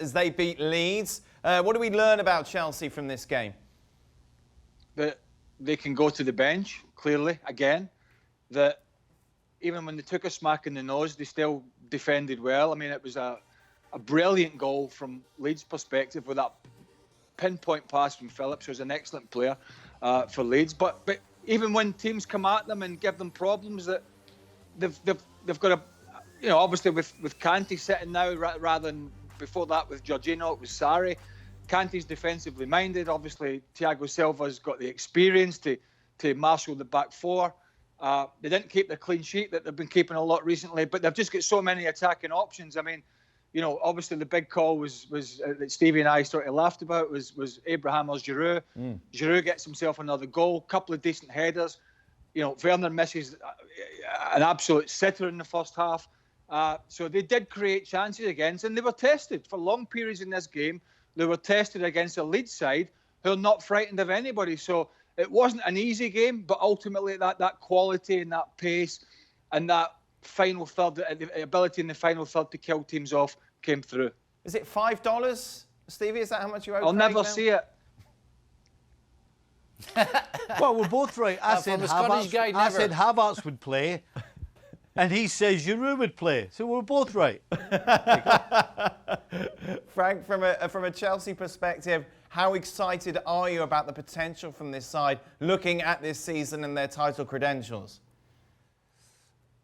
as they beat Leeds. What do we learn about Chelsea from this game? That they can go to the bench, clearly, again. That even when they took a smack in the nose, they still defended well. I mean, it was a brilliant goal from Leeds' perspective with that pinpoint pass from Phillips, who's an excellent player for Leeds. But even when teams come at them and give them problems, that they've got a, obviously with Kante sitting now rather than before that with Jorginho, it was Sarri. Kante's defensively minded. Obviously, Thiago Silva's got the experience to marshal the back four. They didn't keep the clean sheet that they've been keeping a lot recently, but they've just got so many attacking options. I mean, obviously the big call was that Stevie and I sort of laughed about was Abraham or Giroud. Giroud gets himself another goal, couple of decent headers. Werner misses an absolute sitter in the first half. So they did create chances against, and they were tested for long periods in this game. They were tested against a Leeds side who are not frightened of anybody. So it wasn't an easy game, but ultimately that quality and that pace and that final third, the ability in the final third to kill teams off came through. Is it $5, Stevie? Is that how much you owe? I'll never see it. Well, we're both right. I said Havertz would play, and he says Giroud would play. So we're both right. Frank, from a Chelsea perspective, how excited are you about the potential from this side, looking at this season and their title credentials?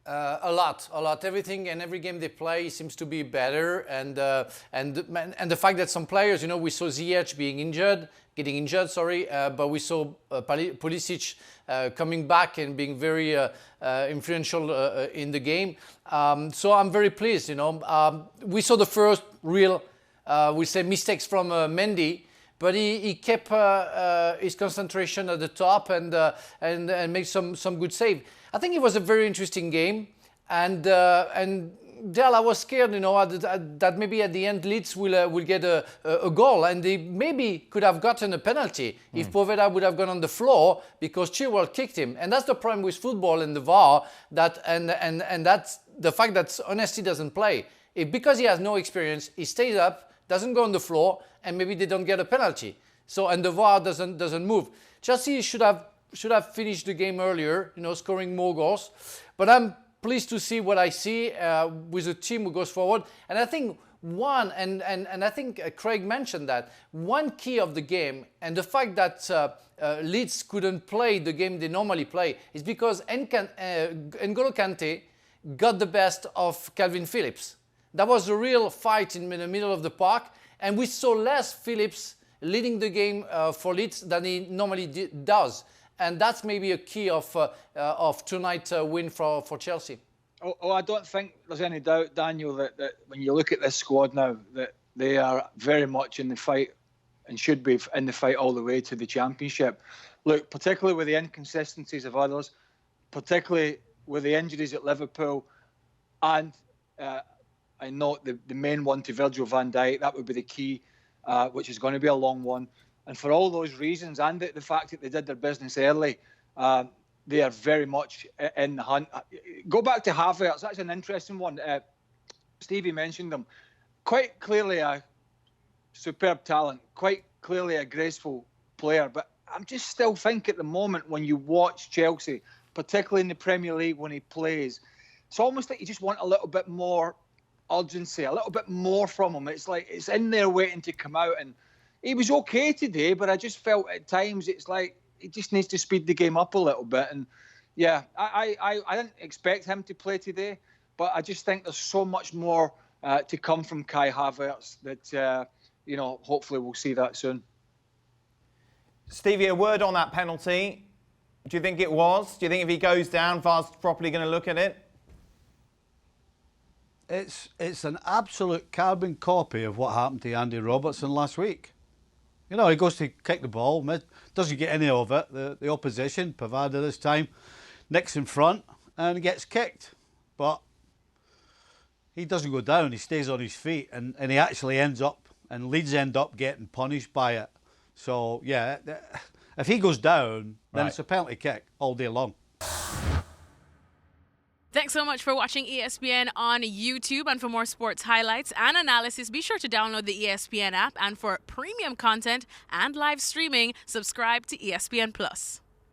A lot. Everything and every game they play seems to be better, and the fact that some players, we saw Ziyech getting injured, but we saw Pulisic coming back and being very influential in the game. So I'm very pleased. We saw the first real, mistakes from Mendy. But he kept his concentration at the top and made some good save. I think it was a very interesting game, and Del, I was scared, that maybe at the end Leeds will get a goal, and they maybe could have gotten a penalty if Poveda would have gone on the floor because Chilwell kicked him, and that's the problem with football and the VAR and that's the fact that Honesty doesn't play. Because he has no experience, he stays up, doesn't go on the floor, and maybe they don't get a penalty. So, and the VAR doesn't move. Chelsea should have finished the game earlier, scoring more goals. But I'm pleased to see what I see with a team who goes forward. And I think and I think Craig mentioned that, one key of the game, and the fact that Leeds couldn't play the game they normally play, is because N'Golo Kante got the best of Calvin Phillips. That was a real fight in the middle of the park, and we saw less Phillips leading the game for Leeds than he normally does. And that's maybe a key of tonight's win for Chelsea. I don't think there's any doubt, Daniel, that when you look at this squad now, that they are very much in the fight and should be in the fight all the way to the Championship. Look, particularly with the inconsistencies of others, particularly with the injuries at Liverpool, and I note the main one to Virgil van Dijk, that would be the key, which is going to be a long one. And for all those reasons, and the fact that they did their business early, they are very much in the hunt. Go back to Havertz, that's an interesting one. Stevie mentioned them. Quite clearly a superb talent, quite clearly a graceful player. But I'm just still think at the moment when you watch Chelsea, particularly in the Premier League when he plays, it's almost like you just want a little bit more urgency, a little bit more from him. It's like it's in there waiting to come out, and he was okay today, but I just felt at times it's like he just needs to speed the game up a little bit. And yeah, I didn't expect him to play today, but I just think there's so much more to come from Kai Havertz that hopefully we'll see that soon. Stevie, a word on that penalty. Do you think it was? Do you think if he goes down, VAR's properly going to look at it? It's an absolute carbon copy of what happened to Andy Robertson last week. He goes to kick the ball, doesn't get any of it. The opposition, Pavada this time, nicks in front and gets kicked. But he doesn't go down, he stays on his feet, and he actually ends up, and Leeds end up getting punished by it. So, yeah, if he goes down, then It's a penalty kick all day long. Thanks so much for watching ESPN on YouTube. And for more sports highlights and analysis, be sure to download the ESPN app. And for premium content and live streaming, subscribe to ESPN Plus.